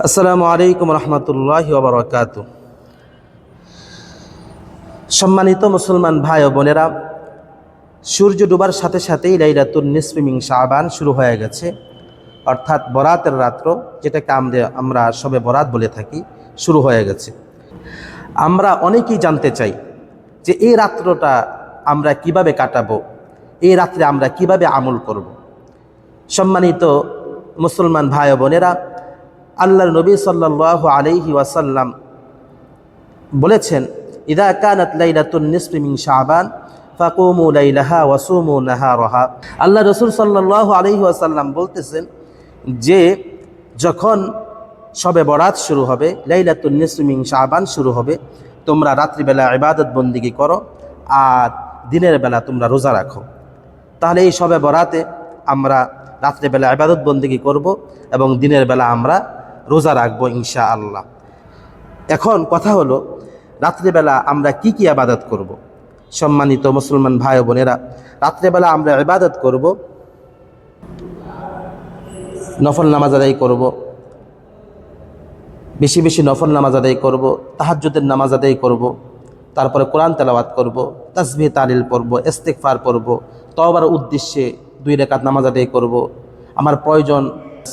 আসসালামু আলাইকুম রহমতুল্লাহি ওয়া বারাকাতুহু। সম্মানিত মুসলমান ভাই ও বোনেরা, সূর্য ডুবার সাথে সাথেই লাইলাতুন নিসফি মিন শাবান শুরু হয়ে গেছে, অর্থাৎ বরাতের রাত্র, যেটাকে আমরা সবে বরাত বলে থাকি, শুরু হয়ে গেছে। আমরা অনেকেই জানতে চাই যে এই রাত্রটা আমরা কিভাবে কাটাবো, এই রাত্রে আমরা কিভাবে আমল করব। সম্মানিত মুসলমান ভাই ও বোনেরা, আল্লাহর নবী সাল্লাল্লাহু আলাইহি ওয়াসাল্লাম বলেছেন, ইদা কানাত লাইলাতুন নিসফি মিন শাবান ফাকুমু লাইলাহা ওয়াসুমু নাহারাহা। আল্লাহ রাসূল সাল্লাল্লাহু আলাইহি ওয়াসাল্লাম বলতেছেন যে যখন শবে বরাত শুরু হবে, লাইলাতুন নিসফি মিন শাবান শুরু হবে, তোমরা রাত্রিবেলা ইবাদত বন্দেগী করো আর দিনের বেলা তোমরা রোজা রাখো। তাহলে এই শবে বরাতে আমরা রাত্রিবেলা ইবাদত বন্দেগী করব এবং দিনের বেলা আমরা রোজা রাখবো ইনশাআল্লাহ। এখন কথা হলো, রাত্রিবেলা আমরা কি কি ইবাদত করব। সম্মানিত মুসলমান ভাই ও বোনেরা, রাত্রিবেলা আমরা ইবাদত করব, নফল নামাজ আদায় করব, বেশি বেশি নফল নামাজ আদায় করব, তাহাজ্জুদের নামাজ আদায় করব, তারপরে কোরআন তেলাওয়াত করব, তাসবিহ তাহলিল পড়ব, ইস্তিগফার পড়ব, তওবার উদ্দেশ্যে 2 রাকাত নামাজ আদায় করব, আমার প্রয়োজন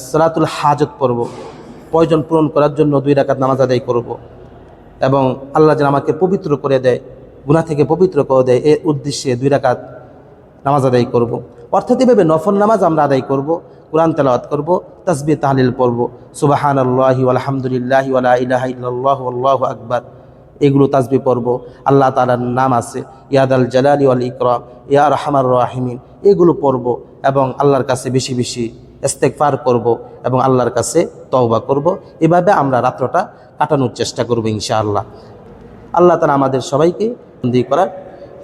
সালাতুল হাজত পড়ব, প্রয়োজন পূরণ করার জন্য 2 রাকাত নামাজ আদায় করব, এবং আল্লাহ যেন আমাকে পবিত্র করে দেয়, গুনাহ থেকে পবিত্র করে দেয়, এর উদ্দেশ্যে 2 রাকাত নামাজ আদায় করব। অর্থাৎ এভাবে নফল নামাজ আমরা আদায় করব, কোরআন তেলাওয়াত করব, তাসবিহ তাহলিল পড়ব, সুবহানাল্লাহি ওয়ালহামদুলিল্লাহি ওয়ালা ইলাহা ইল্লাল্লাহু আল্লাহু আকবার, এগুলো তাসবিহ পড়ব। আল্লাহ তাআলার নাম আছে ইয়াদাল জালালি ওয়াল ইকরাম, ইয়া আরহামার রাহিমিন, এগুলো পড়ব এবং আল্লাহর কাছে বেশি বেশি ইস্তিগফার করব এবং আল্লাহর কাছে তওবা করব। এভাবে আমরা রাত্রটা কাটানোর চেষ্টা করব ইনশাআল্লাহ। আল্লাহ তাআলা আমাদের সবাইকে বন্দী করার,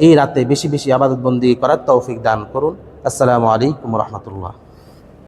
এই রাতে বেশি বেশি ইবাদত বন্দেগী করার তৌফিক দান করুন। আসসালামু আলাইকুম রহমতুল্লাহ।